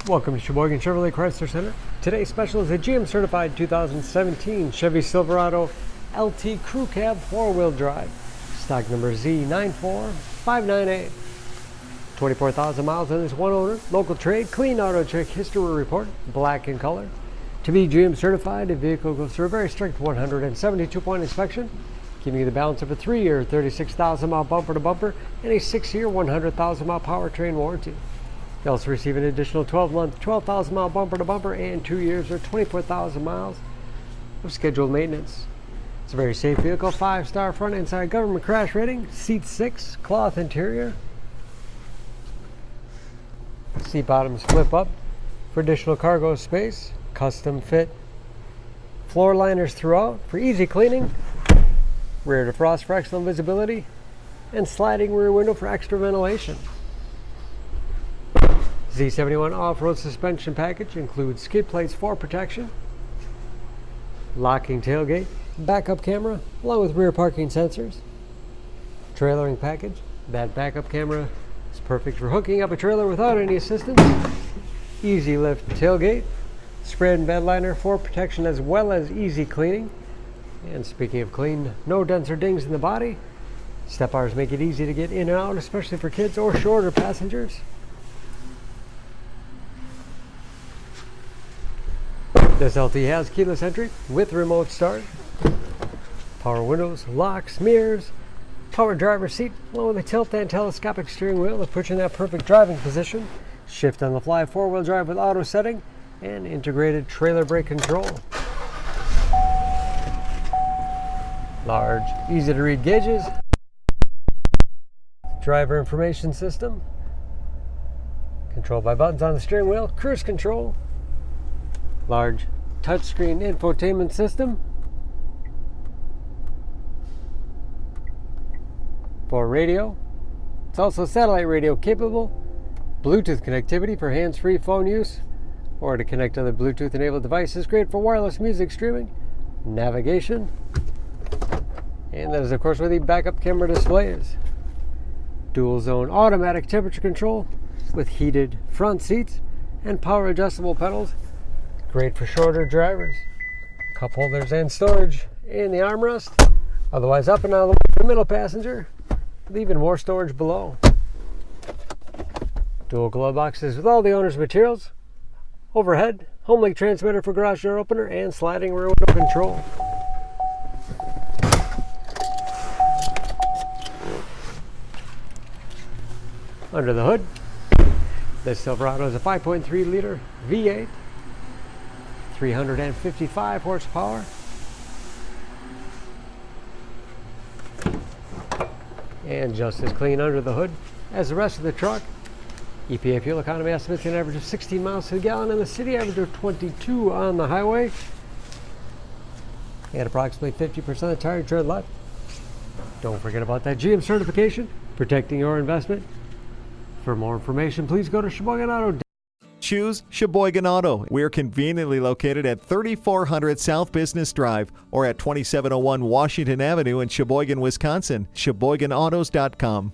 Welcome to Sheboygan Chevrolet Chrysler Center. Today's special is a GM certified 2017 Chevy Silverado LT Crew Cab 4-wheel drive. Stock number Z94598. 24,000 miles on this one owner. Local trade, clean auto check history report, black in color. To be GM certified, the vehicle goes through a very strict 172-point inspection, giving you the balance of a 3-year, 36,000-mile bumper-to-bumper and a 6-year, 100,000-mile powertrain warranty. You also receive an additional 12-month, 12,000-mile bumper-to-bumper and 2 years or 24,000 miles of scheduled maintenance. It's a very safe vehicle, 5-star front and side government crash rating, seat 6, cloth interior. Seat bottoms flip up for additional cargo space, custom fit floor liners throughout for easy cleaning, rear defrost for excellent visibility, and sliding rear window for extra ventilation. Z71 off-road suspension package includes skid plates for protection, locking tailgate, backup camera, along with rear parking sensors. Trailering package. That backup camera is perfect for hooking up a trailer without any assistance. Easy lift tailgate, spread and bed liner for protection as well as easy cleaning. And speaking of clean, no dents or dings in the body. Step bars make it easy to get in and out, especially for kids or shorter passengers. This LT has keyless entry with remote start, power windows, locks, mirrors, power driver's seat, along with a tilt and telescopic steering wheel that puts you in that perfect driving position, shift on the fly 4-wheel drive with auto setting, and integrated trailer brake control. Large, easy to read gauges, driver information system, controlled by buttons on the steering wheel, cruise control, large touchscreen infotainment system for radio. It's also satellite radio capable, Bluetooth connectivity for hands-free phone use or to connect other Bluetooth enabled devices, great for wireless music streaming, navigation, and that is of course where the backup camera display is. Dual zone automatic temperature control with heated front seats and power adjustable pedals. Great for shorter drivers. Cup holders and storage in the armrest. Otherwise up and out of the way for the middle passenger, with even more storage below. Dual glove boxes with all the owner's materials. Overhead, home link transmitter for garage door opener and sliding rear window control. Under the hood, this Silverado is a 5.3 liter V8. 355 horsepower. And just as clean under the hood as the rest of the truck. EPA fuel economy estimates an average of 16 miles to the gallon in the city, average of 22 on the highway. And approximately 50% of the tire tread left. Don't forget about that GM certification, protecting your investment. For more information, please go to Sheboygan Auto. Choose Sheboygan Auto. We're conveniently located at 3400 South Business Drive or at 2701 Washington Avenue in Sheboygan, Wisconsin. SheboyganAutos.com.